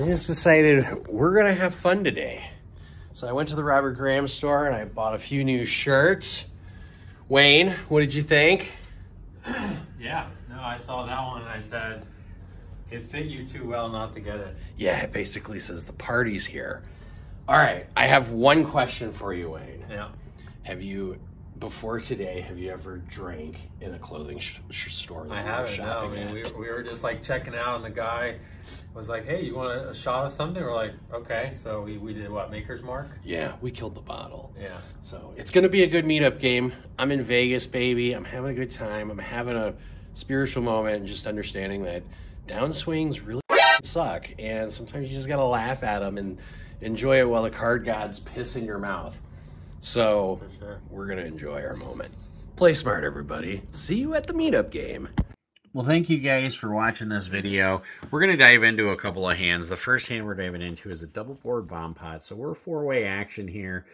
I just decided we're going to have fun today. So I went to the Robert Graham store and I bought a few new shirts. Wayne, what did you think? Yeah, no, I saw that one and I said, it fit you too well not to get it. Yeah, it basically says the party's here. All right, I have one question for you, Wayne. Yeah. Before today, have you ever drank in a clothing store? I haven't, no. I mean, we were just like checking out and the guy was like, hey, you want a shot of something? We're like, okay. So we did what, Maker's Mark? Yeah, we killed the bottle. Yeah. So it's going to be a good meetup game. I'm in Vegas, baby. I'm having a good time. I'm having a spiritual moment and just understanding that downswings really suck. And sometimes you just got to laugh at them and enjoy it while the card gods piss in your mouth. So we're going to enjoy our moment. Play smart, everybody. See you at the meetup game. Well, thank you guys for watching this video. We're going to dive into a couple of hands. The first hand we're diving into is a double board bomb pot. So we're four-way action here.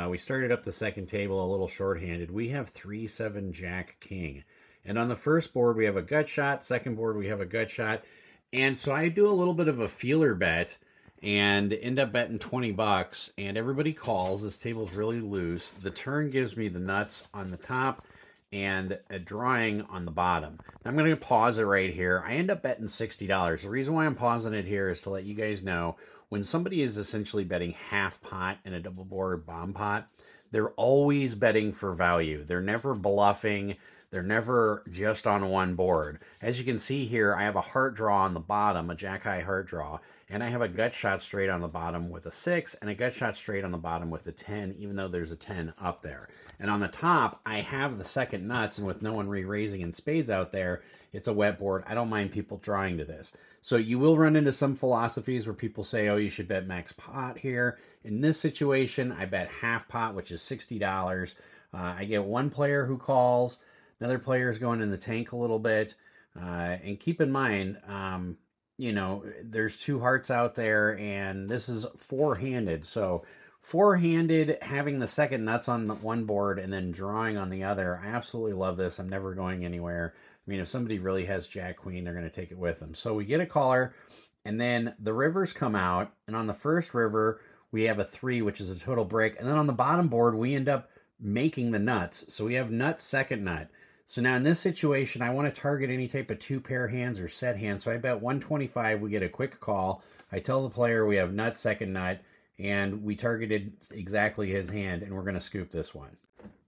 We started up the second table a little short-handed. We have 3-7 Jack King. And on the first board, we have a gut shot. Second board, we have a gut shot. And so I do a little bit of a feeler bet and end up betting 20 bucks, and everybody calls. This table's really loose. The turn gives me the nuts on the top and a drawing on the bottom. Now, I'm going to pause it right here. I end up betting $60. The reason why I'm pausing it here is to let you guys know when somebody is essentially betting half pot in a double board bomb pot, they're always betting for value. They're never bluffing. They're never just on one board. As you can see here, I have a heart draw on the bottom, a jack high heart draw, and I have a gut shot straight on the bottom with a 6 and a gut shot straight on the bottom with a 10, even though there's a 10 up there. And on the top, I have the second nuts, and with no one re-raising in spades out there, it's a wet board. I don't mind people drawing to this. So you will run into some philosophies where people say, oh, you should bet max pot here. In this situation, I bet half pot, which is $60. I get one player who calls. Another player is going in the tank a little bit. And keep in mind, you know, there's two hearts out there, and this is four-handed. So four-handed, having the second nuts on the one board and then drawing on the other, I absolutely love this. I'm never going anywhere. I mean, if somebody really has Jack Queen, they're going to take it with them. So we get a caller, and then the rivers come out, and on the first river, we have a 3, which is a total break. And then on the bottom board, we end up making the nuts. So we have nut, second nut. So now in this situation, I want to target any type of 2-pair hands or set hands. So I bet 125, we get a quick call. I tell the player we have nut, second nut, and we targeted exactly his hand, and we're going to scoop this one.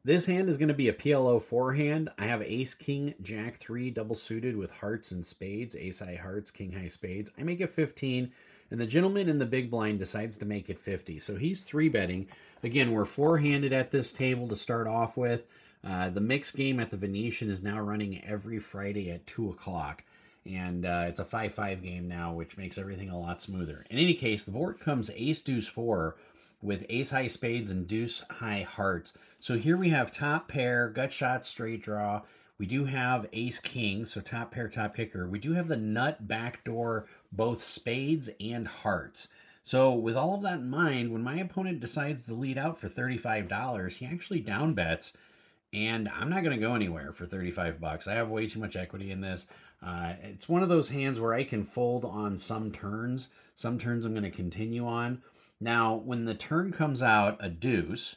This hand is going to be a PLO 4 hand. I have ace, king, jack 3, double suited with hearts and spades, ace high hearts, king high spades. I make it 15, and the gentleman in the big blind decides to make it 50. So he's 3-betting. Again, we're 4-handed at this table to start off with. The mixed game at the Venetian is now running every Friday at 2 o'clock. And it's a 5-5 game now, which makes everything a lot smoother. In any case, the board comes ace, deuce, 4 with ace high spades and deuce high hearts. So here we have top pair, gut shot, straight draw. We do have ace king, so top pair, top kicker. We do have the nut backdoor, both spades and hearts. So with all of that in mind, when my opponent decides to lead out for $35, he actually down bets. And I'm not going to go anywhere for 35 bucks. I have way too much equity in this. It's one of those hands where I can fold on some turns. Some turns I'm going to continue on. Now, when the turn comes out, a deuce,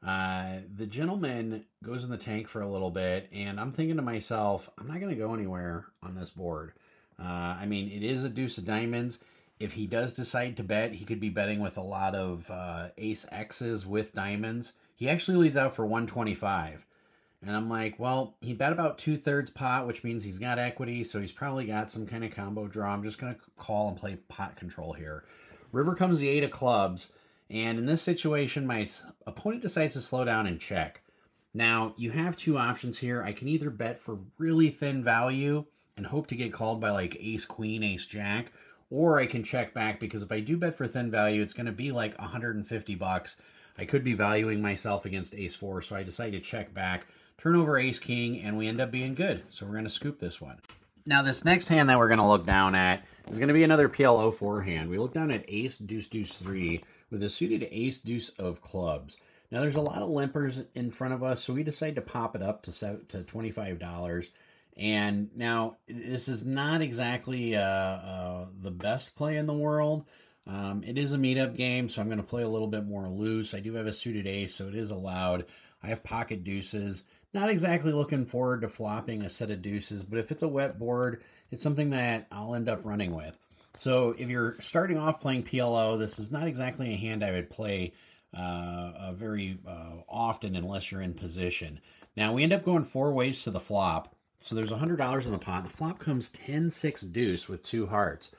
the gentleman goes in the tank for a little bit, and I'm thinking to myself, I'm not going to go anywhere on this board. I mean, it is a deuce of diamonds. If he does decide to bet, he could be betting with a lot of ace X's with diamonds. He actually leads out for 125. And I'm like, well, he bet about 2/3 pot, which means he's got equity, so he's probably got some kind of combo draw. I'm just going to call and play pot control here. River comes the 8 of clubs, and in this situation, my opponent decides to slow down and check. Now, you have two options here. I can either bet for really thin value and hope to get called by like ace queen, ace jack, or I can check back, because if I do bet for thin value, it's going to be like 150 bucks. I could be valuing myself against ace 4, so I decide to check back. Turn over ace king, and we end up being good. So we're going to scoop this one. Now, this next hand that we're going to look down at is going to be another PLO 4 hand. We look down at ace, deuce, deuce 3 with a suited ace, deuce of clubs. Now, there's a lot of limpers in front of us, so we decide to pop it up to $25. And now, this is not exactly the best play in the world. It is a meetup game, so I'm going to play a little bit more loose. I do have a suited ace, so it is allowed. I have pocket deuces. Not exactly looking forward to flopping a set of deuces, but if it's a wet board, it's something that I'll end up running with. So if you're starting off playing PLO, this is not exactly a hand I would play very often unless you're in position. Now, we end up going 4 ways to the flop. So there's $100 in the pot. The flop comes 10-6 deuce with 2 hearts.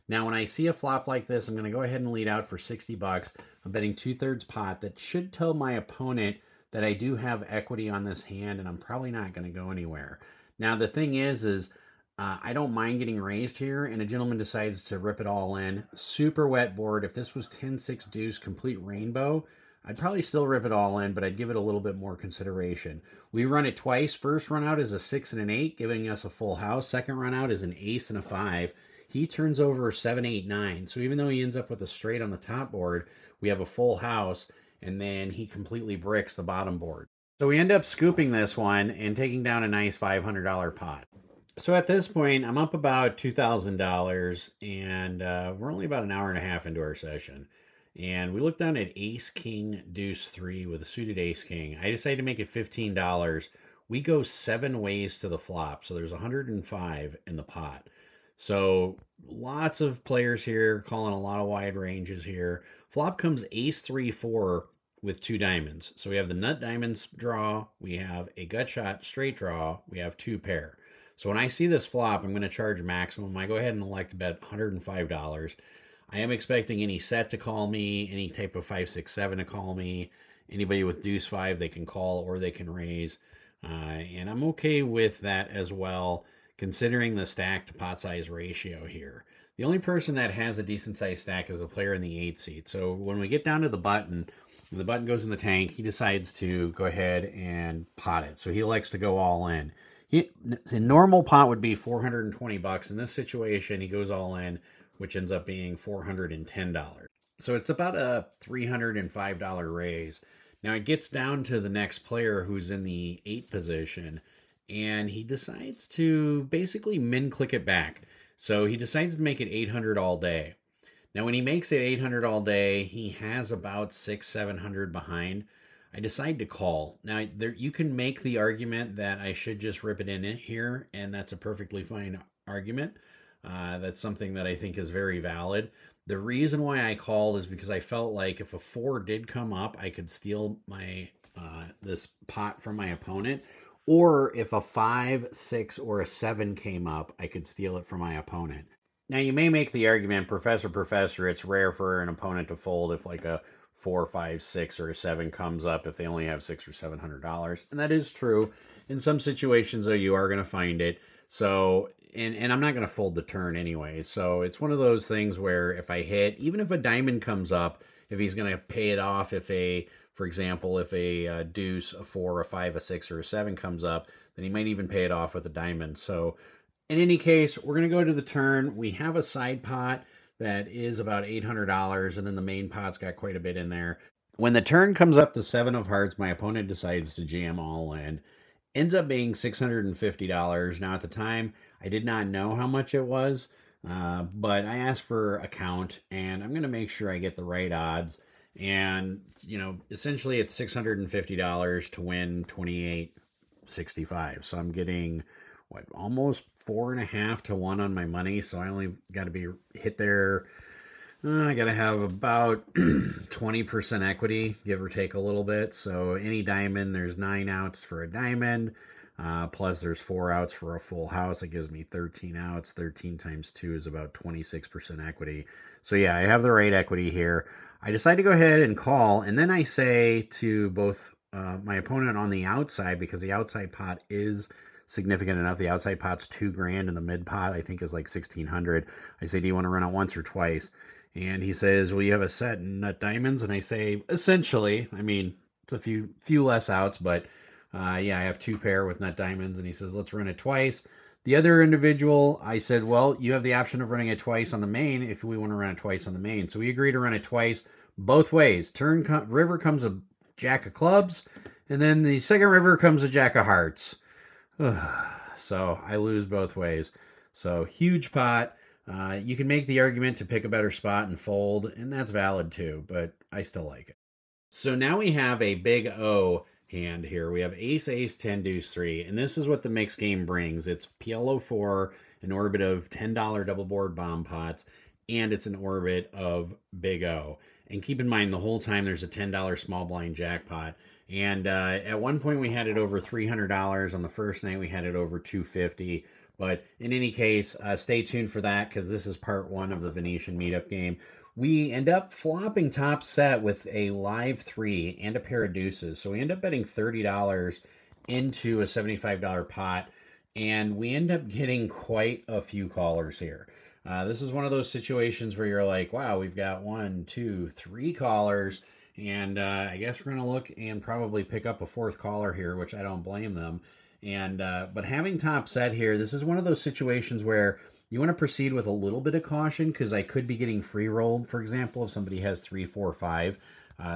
Now, when I see a flop like this, I'm going to go ahead and lead out for 60 bucks. I'm betting 2/3 pot. That should tell my opponent that I do have equity on this hand, and I'm probably not going to go anywhere. Now, the thing is I don't mind getting raised here, and a gentleman decides to rip it all in. Super wet board. If this was 10-6 deuce, complete rainbow, I'd probably still rip it all in, but I'd give it a little bit more consideration. We run it twice. First run out is a 6 and an 8, giving us a full house. Second run out is an ace and a 5. He turns over 7, 8, 9. So even though he ends up with a straight on the top board, we have a full house, and then he completely bricks the bottom board. So we end up scooping this one and taking down a nice $500 pot. So at this point, I'm up about $2,000, and we're only about an hour and a half into our session. And we look down at ace, king, deuce, 3 with a suited ace, king. I decided to make it $15. We go 7 ways to the flop, so there's 105 in the pot. So lots of players here calling a lot of wide ranges here. Flop comes ace, 3, 4 with 2 diamonds. So we have the nut diamonds draw, we have a gut shot straight draw, we have 2 pair. So when I see this flop, I'm going to charge maximum. I go ahead and elect to bet $105. I am expecting any set to call me, any type of 5, 6, 7 to call me. Anybody with deuce 5, they can call or they can raise. And I'm okay with that as well, considering the stack to pot size ratio here. The only person that has a decent size stack is the player in the 8 seat. So when we get down to the button goes in the tank, he decides to go ahead and pot it. So he likes to go all in. The normal pot would be 420 bucks. In this situation, he goes all in, which ends up being $410. So it's about a $305 raise. Now it gets down to the next player who's in the 8 position, and he decides to basically min-click it back. So he decides to make it 800 all day. Now when he makes it 800 all day, he has about 600, 700 behind. I decide to call. Now, you can make the argument that I should just rip it in here, and that's a perfectly fine argument. That's something that I think is very valid. The reason why I called is because I felt like if a 4 did come up, I could steal my this pot from my opponent. Or if a 5, 6, or a 7 came up, I could steal it from my opponent. Now, you may make the argument, Professor, it's rare for an opponent to fold if like a 4, 5, 6, or a 7 comes up if they only have $600 or $700. And that is true. In some situations, though, you are going to find it. So, and I'm not going to fold the turn anyway. So it's one of those things where if I hit, even if a diamond comes up, if he's going to pay it off, for example, if a deuce, a 4, a 5, a 6, or a 7 comes up, then he might even pay it off with a diamond. So in any case, we're going to go to the turn. We have a side pot that is about $800, and then the main pot's got quite a bit in there. When the turn comes up to 7 of hearts, my opponent decides to jam all in. Ends up being $650. Now, at the time, I did not know how much it was, but I asked for a count, and I'm going to make sure I get the right odds. And, essentially it's $650 to win $28.65. So I'm getting, almost 4.5 to 1 on my money. So I only got to be hit there. I got to have about 20% equity, give or take a little bit. So any diamond, there's 9 outs for a diamond. Plus there's 4 outs for a full house. It gives me 13 outs. 13 times 2 is about 26% equity. So yeah, I have the right equity here. I decide to go ahead and call. And then I say to both my opponent on the outside, because the outside pot is significant enough. The outside pot's $2,000 and the mid pot I think is like $1,600. I say, do you want to run it once or twice? And he says, well, you have a set in nut diamonds. And I say, essentially, it's a few less outs, but yeah, I have 2 pair with nut diamonds. And he says, let's run it twice. The other individual, I said, well, you have the option of running it twice on the main if we want to run it twice on the main. So we agree to run it twice both ways. River comes a jack of clubs, and then the second river comes a jack of hearts. so I lose both ways. So huge pot. You can make the argument to pick a better spot and fold, and that's valid too, but I still like it. So now we have a big O hand here. We have ace, ace, 10, deuce, 3, and this is what the mixed game brings. It's PLO4, an orbit of $10 double board bomb pots, and it's an orbit of big O. And keep in mind, the whole time there's a $10 small blind jackpot. And at one point we had it over $300. On the first night we had it over $250. But in any case, stay tuned for that, because this is part 1 of the Venetian meetup game. We end up flopping top set with a live 3 and a pair of deuces. So we end up betting $30 into a $75 pot, and we end up getting quite a few callers here. This is one of those situations where you're like, wow, we've got 1, 2, 3 callers, and I guess we're going to look and probably pick up a 4th caller here, which I don't blame them. And but having top set here, this is one of those situations where you want to proceed with a little bit of caution, because I could be getting free rolled. For example, if somebody has 3, 4, 5,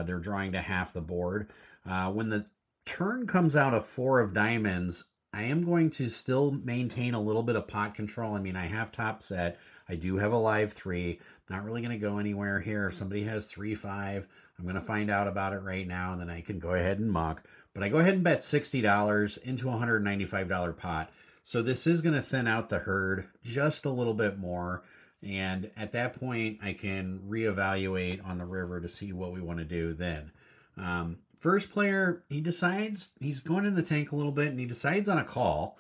they're drawing to half the board. When the turn comes out of 4 of diamonds, I am going to still maintain a little bit of pot control. I mean, I have top set. I do have a live 3. Not really going to go anywhere here. If somebody has 3, 5, I'm going to find out about it right now, and then I can go ahead and muck. But I go ahead and bet $60 into a $195 pot. So this is going to thin out the herd just a little bit more. And at that point, I can reevaluate on the river to see what we want to do then. First player, he decides he's going in the tank a little bit, and he decides on a call.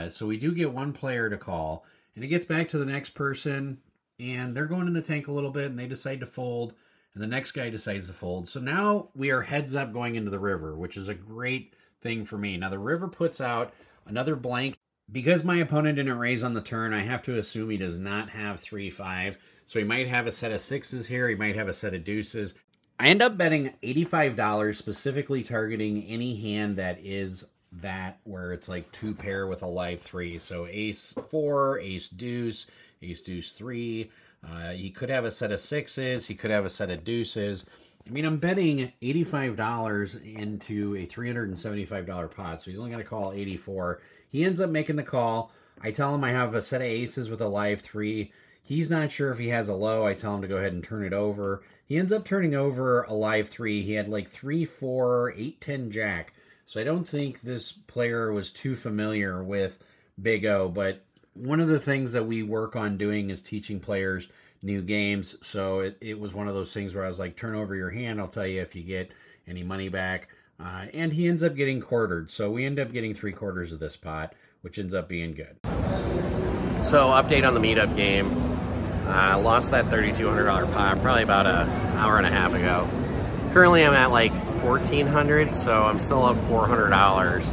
So we do get one player to call. And it gets back to the next person, and they're going in the tank a little bit, and they decide to fold, and the next guy decides to fold. So now we are heads up going into the river, which is a great thing for me. Now the river puts out another blank. Because my opponent didn't raise on the turn, I have to assume he does not have 3, 5. So he might have a set of 6s here. He might have a set of deuces. I end up betting $85, specifically targeting any hand that is that where it's like 2 pair with a live 3. So ace 4, ace deuce 3. He could have a set of 6s. He could have a set of deuces. I mean, I'm betting $85 into a $375 pot, so he's only going to call 84. He ends up making the call. I tell him I have a set of aces with a live 3. He's not sure if he has a low. I tell him to go ahead and turn it over. He ends up turning over a live 3. He had like 3, 4, 8, 10 jack. So I don't think this player was too familiar with Big O, but one of the things that we work on doing is teaching players new games. So it was one of those things where I was like, turn over your hand, I'll tell you if you get any money back. And he ends up getting quartered. So we end up getting 3/4 of this pot, which ends up being good. So update on the meetup game. I lost that $3,200 pot probably about an hour and a half ago. Currently I'm at like $1,400, so I'm still up $400.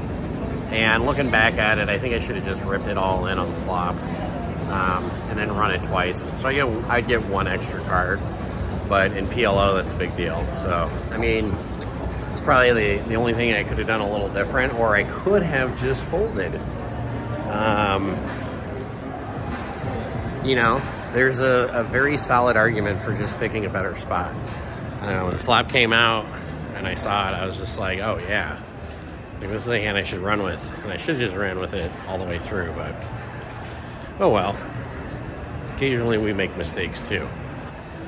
And looking back at it, I think I should have just ripped it all in on the flop. And then run it twice. So I'd get 1 extra card, but in PLO that's a big deal. So I mean, it's probably the only thing I could have done a little different, or I could have just folded. You know, there's a very solid argument for just picking a better spot. I don't know, when the flop came out and I saw it, I was just like, oh yeah, like, this is a hand I should run with, and I should have just ran with it all the way through, but oh well. Occasionally we make mistakes too.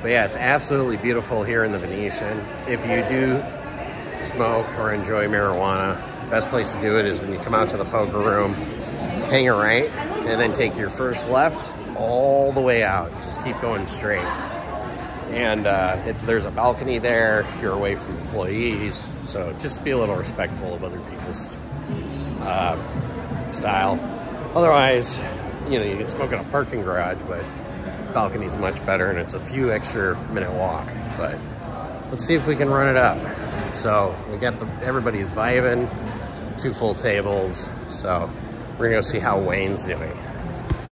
But yeah, it's absolutely beautiful here in the Venetian. If you do smoke or enjoy marijuana, the best place to do it is when you come out to the poker room, hang a right, and then take your first left all the way out. Just keep going straight. And there's a balcony there. You're away from employees, so just be a little respectful of other people's style. Otherwise, you know, you can smoke in a parking garage, but balcony's much better, and it's a few extra minute walk. But let's see if we can run it up. So we got everybody's vibing, 2 full tables. So we're gonna go see how Wayne's doing.